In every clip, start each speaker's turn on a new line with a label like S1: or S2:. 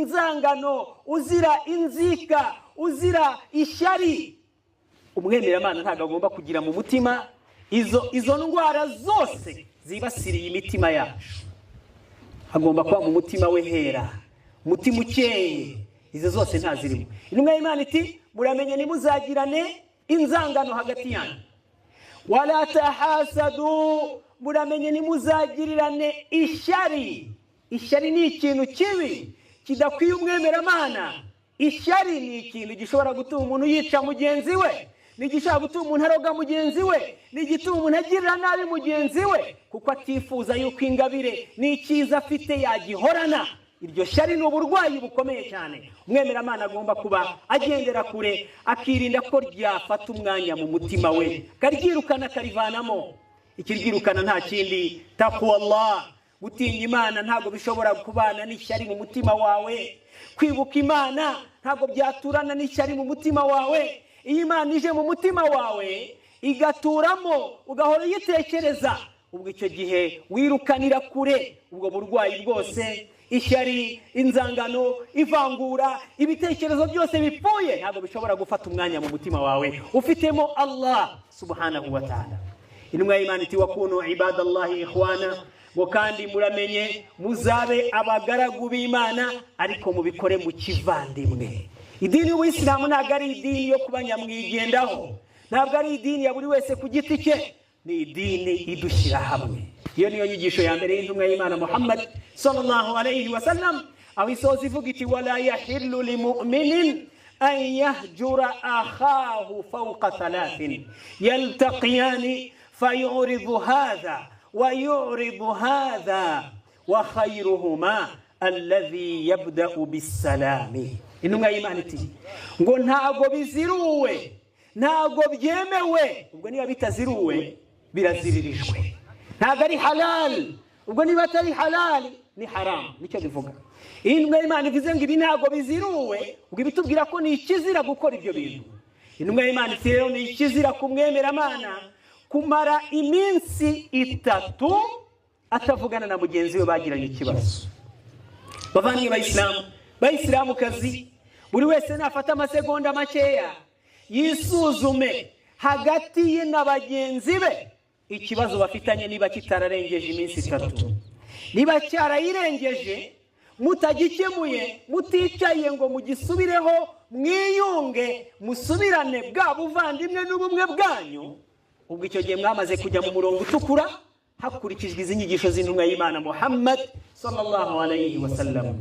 S1: inzangano, uzira inzika, uzira ishyari. Umwemeramana ntabwo agomba kugira mu mutima izo ndwara zose zibasiriye imitima yacu. Agomba kuba mu mutima we hera, umutima ukeye. Izo zose ntazirimo. Intumwa y'Imana iti muramenye nimuzagirane inzangano hagati yanyu. Wala tahasadu, muramenye nimuzagirirane ishyari. Ishyari ni ikintu kibi kidakwiye umwemeramana. Ishyari ni ikintu gishobora gutuma umuntu yica mugenzi we, ni gishobora gutuma umuntu aroga mugenzi we, ni gituma umuntu agirira nabi mugenzi we kuko atifuza yuko ingabire n'ikiza afite yagihorana. Iryo shyari ni uburwayi bukomeye cyane. Umwemeramana agomba kuba agendera kure, akirinda ko ryafata umwanya mu mutima we, karyirukana karivanamo. Ikiryirukana nta kindi takwa Allah, gutinya Imana. Ntabwo bishobora kubana n'ishyari mu mutima wawe. Kwibuka Imana ntabwo byaturana n'ishyari mu mutima wawe. Iyo Imana ije mu mutima wawe igaturamo, ugahora uyitekereza, ubwo icyo gihe wirukanira kure ubwo burwayi bwose. Ishyari, inzangano, ivangura, ibitekerezo byose bipfuye ntabwo bishobora gufata umwanya mu mutima wawe ufitemo Allah subhanahu wa ta'ala. Intumwa y'Imana iti wakunu ibadallahi ikhwana, ngo kandi muramenye muzabe abagaragu b'Imana ariko mubikore mu kivandimwe. Idini y'Ubuislamu ntabwo ari idini yo kuba nyamwigendaho, ntabwo ari idini ya buri wese ku giti cye, ni idini idushyira hamwe. Iyo niyo nyigisho ya mbere y'intumwa y'Imana Muhammad sallallahu alayhi wa sallam, aho isoza ivuga iti wala yahillu limu'minin an yahjura akhahu fawqa thalathin yaltaqiyani fayuridu hadha wa yuridu hadha wa khayruhuma alladhi yabda'u bisalami. Intumwa y'Imana iti ngo ntago biziruwe, ntago byemewe. Ubwo niba bitaziruwe biraziririjwe, ntago ari halal. Ubwo niba atari halal ni haram, nicyo bivuga. Intumwa y'Imana ivuze ngo ibi ntago biziruwe, ubwo bitubwira ko ni ikizira gukora ibyo bintu. Intumwa y'Imana iti rero ni ikizira kumwemeramana kumara iminsi 3 atavugana na mugenzi we bagiranye ikibazo. Bavandimwe bayisilamukazi, buri wese nafata amasegonda makeya yisuzume hagati ye na bagenzi be ikibazo bafitanye niba kitararengeje iminsi 3. Niba cyarayirengeje mutagikemuye, muticaye ngo mugisubireho, mwiyunge, musubirane bwa buvandimwe n'ubumwe bwanyu, ubwo icyo gihe mwamaze kujya mu murongo utukura hakurikijwe izi nyigisho z'intumwa y'Imana Muhammad sallallahu alayhi wa sallam.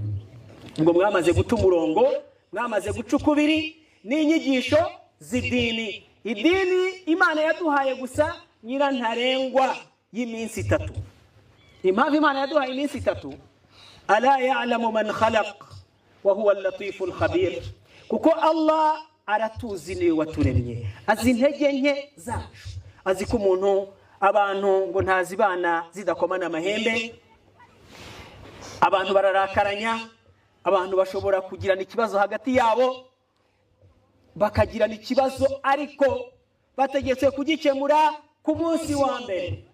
S1: Ngo mwamaze guta umurongo, mwamaze guca ukubiri n'inyigisho z'idini. Idini Imana yaduhaye gusa nyirantarengwa y'iminsi 3. Impamvu Imana yaduhaye iminsi 3, ala ya'lamu man khalaq wa huwa al-latiful khabir, kuko Allah aratuzi niwe waturemye, azi intege nke zacu, azi ko umuntu abantu ngo ntazibana zidakomana amahembe, abantu bararakaranya, abantu bashobora kugirana ikibazo hagati yabo, bakagirana ikibazo ariko bategetse kugikemura ku munsi wa mbere.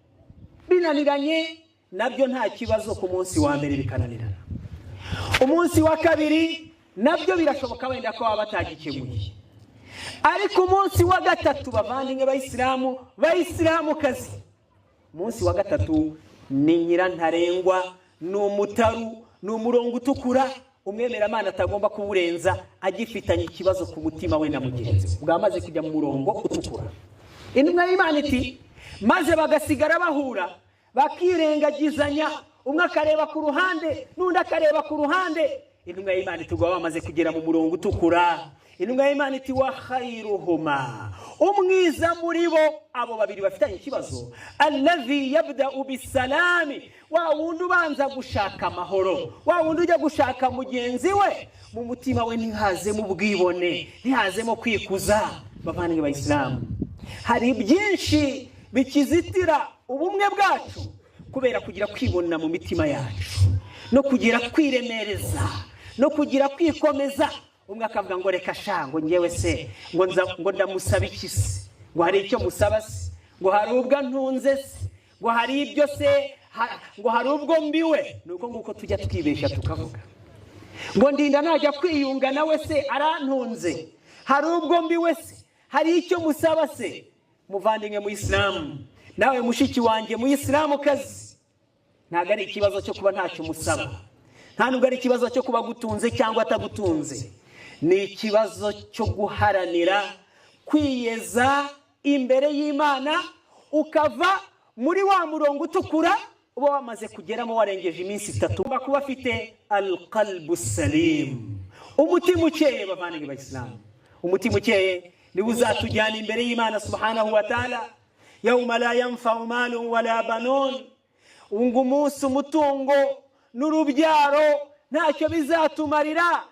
S1: Binaniranye nabyo nta kibazo, ku munsi wa mbere bikananirana. Umunsi wa kabiri nabyo birashoboka wenda ko batagikemuye, ariko umunsi wa gatatu bavandimwe bayisilamukazi, umunsi wa gatatu ni nyirantarengwa, ni umutaru, ni umurongo utukura. Umwemeramana atagomba kuwurenza agifitanye ikibazo ku mutima we na mugenzi we, bwamaze kujya mu murongo utukura. Intumwa y'Imana iti maze bagasigara bahura bakirengagizanya, umwe akareba ku ruhande n'undi akareba ku ruhande. Intumwa y'Imana iti bamaze kugera mu murongo utukura. Intumwa y'Imana iti wa khayruhuma, umwiza muri bo abo babiri bafitanye ikibazo, alladhi yabda'u bisalami, wa wundi ubanza gushaka amahoro, wa wundi ujya gushaka mugenzi we, mu mutima we ntihazemo ubwibone, ntihazemo kwikuza. Bavandimwe bayisilamu, hari byinshi bikizitira ubumwe bwacu kubera kugira kwibona mu mitima yacu, no kugira kwiremereza, no kugira kwikomeza. Umwe akavuga ngo reka shango ngewe se ngo ndamusaba iki se, ngo hari icyo musaba se, ngo hari ubwo ntunze se, ngo hari ibyo se, ngo hari ubwo mbiwe. Nuko nguko tujya twibesha tukavuga. ngo ndinda najya kwiyunga nawe se arantunze, hari ubwo mbi wese, hari icyo musaba se. Muvandimwe mu Islam, nawe mushiki wanjye mu Islam kazi, ntago ari ikibazo cyo kuba ntacyo musaba, nta nubwo ari ikibazo cyo kuba gutunze cyangwa atagutunze, ni ikibazo cyo guharanira kwiyeza imbere y'Imana, ukava muri wa murongo utukura uba wamaze kugeramo warengeje iminsi 3. Ugomba kuba afite al-qalbu salim, umutima ukeye. Bavandimwe b'Islam, umutima ukeye ni uzatujyana imbere y'Imana subhanahu wa ta'ala, yawma la yanfa'u malun wala banun, umunsi umutungo n'urubyaro ntacyo bizatumarira,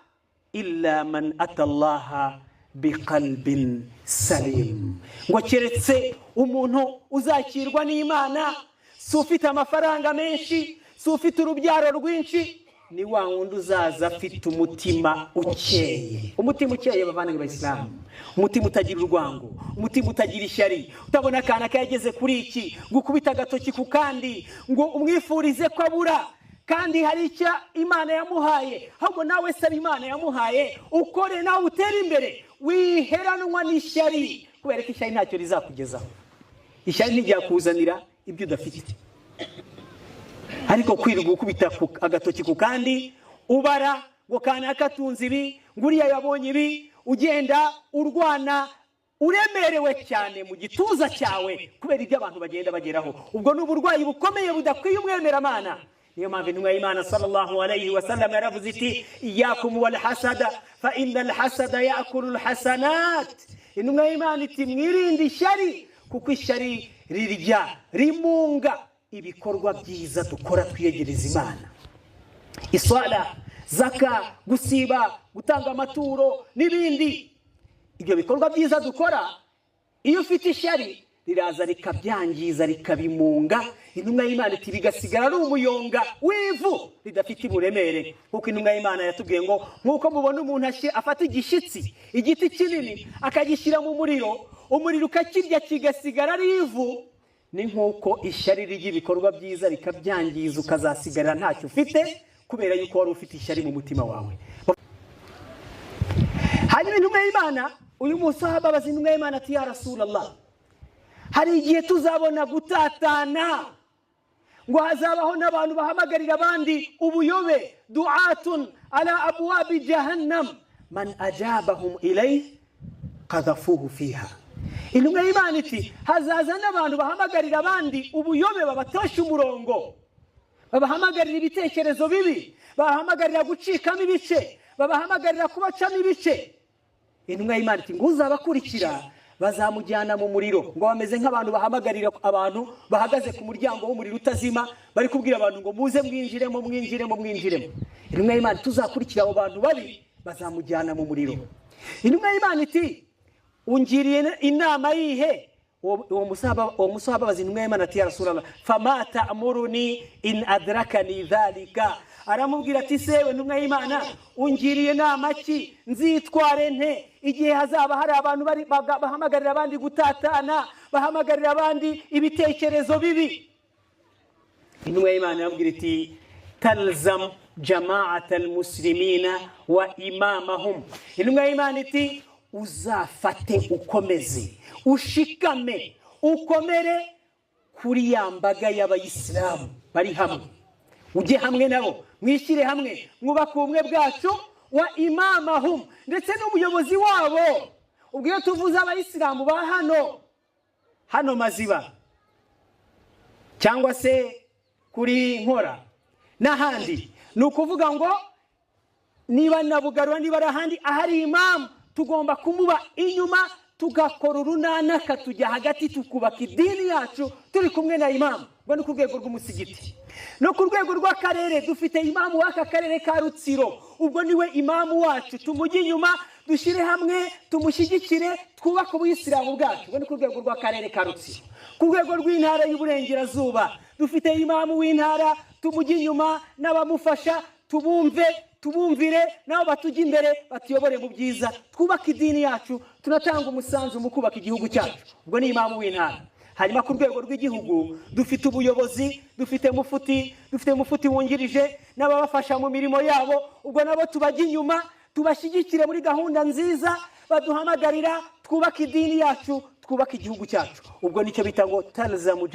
S1: illa man atallaha biqalbin salim, ngo keretse umuntu uzakirwa n'Imana, si ufite amafaranga menshi, si ufite urubyaro rwinshi, ni wa wundi uzaza afite umutima ukeye. Umutima ukeye bavandimwe b'Islam, umutima utagira urwango, umutima utagira ishyari, utabona akana kayageze kuri iki gukubita agatoki ku kandi ngo umwifurize ko abura, kandi hari icyo Imana yamuhaye, ahubwo nawe saba Imana yamuhaye, ukore nawe utera imbere, wiheranwa n'ishyari, kubera ko ishyari ntacyo rizakugezaho. Ishyari ntiryakuzanira ibyo udafite, ariko kwirirwa ukubita agatoki ku kandi ubara ngo kana katunze ibi, nguriya yabonye ibi, ugenda urwana uremerewe cyane mu gituza cyawe kubera ibyo abantu bagenda bageraho. Ubwo ni uburwayi bukomeye budakwiye umwemeramana. Niyo mpamvu intumwa y'Imana sallallahu alayhi wa sallam yaravuze iti iyakum wal hasada fa innal hasada ya'kulu al hasanat. Intumwa y'Imana iti mwirinde ishyari, kuko ishyari rirya rimunga ibikorwa byiza dukora twiyegereza Imana. Iswala, zaka, gusiba, gutanga amaturo n'ibindi, ibyo bikorwa byiza dukora, iyo ufite ishyari riraza rikabyangiza rikabimunga. Intumwa y'Imana iti bigasigara ari umuyonga w'ivu ridafite uburemere, kuko intumwa y'Imana yatubwiye ngo nkuko mubona umuntu afata igishitsi, igiti kinini akagishyira mu muriro, umuriro ukakirya kigasigara ari ivu, ni nkuko ishyari ry'ibikorwa byiza rikabyangiza ukazasigara ntacyo ufite, kubera yuko wari ufite ishyari mu mutima wawe. Hanyuma intumwa y'Imana, uyu musahaba abaza intumwa y'Imana ati ya Rasulallah, hari igihe tuzabona gutatana, ngo hazabaho n'abantu bahamagarira abandi ubuyobe, du'atun ala abwabi jahannam man ajabahum ilayhi qadhafuhu fiha. Intumwa y'Imana iti hazaza n'abantu bahamagarira abandi ubuyobe, babatosha umurongo, babahamagarira ibitekerezo bibi, babahamagarira gucikamo ibice, babahamagarira kubacamo ibice. Intumwa y'Imana iti ngo uzabakurikira bazamujyana mu muriro, ngo bameze nk'abantu bahamagarira abantu bahagaze ku muryango w'umuriro utazima, bari kubwira abantu ngo muze mwinjiremo mwinjiremo mwinjiremo. Intumwa y'Imana tuzakurikira abo bantu babi bazamujyana mu muriro. Intumwa y'Imana iti ungiriye inama yihe? Uwo musahaba bazi intumwa y'Imana ati ya Rasulallah, fama ta'muruni in adrakani dhalika. Aramubwira ati sewe ntumwa y'Imana, ungiriye inama ki, nzitware nte igihe hazaba hari abantu bahamagarira abandi gutatana, bahamagarira abandi ibitekerezo bibi? Intumwa y'Imana yamubwira iti talzam jama'at almuslimina wa imamahum. Intumwa y'Imana iti uzafate ukomeze, ushikame, ukomere kuri ya mbaga y'abayisilamu bari hamwe, ujye hamwe nabo, mwishyire hamwe, mwubake ubumwe bwacu, wa imamahum, ndetse n'umuyobozi wabo. Ubwo iyo tuvuze abayisilamu ba hano Maziba cyangwa se kuri Nkora n'ahandi, ni ukuvuga ngo niba nabugarura, niba ari ahandi ahari imamu, tugomba kumuba inyuma, tugakora urunana, katujya hagati, tukubaka idini yacu turi kumwe na imamu. Ngo ni ku rwego rw'umusigiti, no ku rwego rw'akarere dufite imamu w'aka karere ka Rutsiro, ubwo niwe imamu wacu, tumujye inyuma, dushyire hamwe, tumushyigikire, twubake ubuyisilamu bwacu. Ngo ni ku rwego rw'akarere ka Rutsiro. Ku rwego rw'intara y'Uburengerazuba dufite imamu w'intara, tumujye inyuma n'abamufasha, tubumvire, nabo batujye imbere, batuyobore mu byiza, twubake idini yacu, tunatanga umusanzu mu kubaka igihugu cyacu. Ubwo ni imamu w'intara. hanyuma ku rwego rw'igihugu dufite ubuyobozi, dufite mufuti wungirije n'ababafasha mu mirimo yabo. Ubwo nabo tubajya inyuma, tubashyigikire muri gahunda nziza baduhamagarira, twubake idini yacu, twubake igihugu cyacu. Ubwo nicyo bita ngo talzamu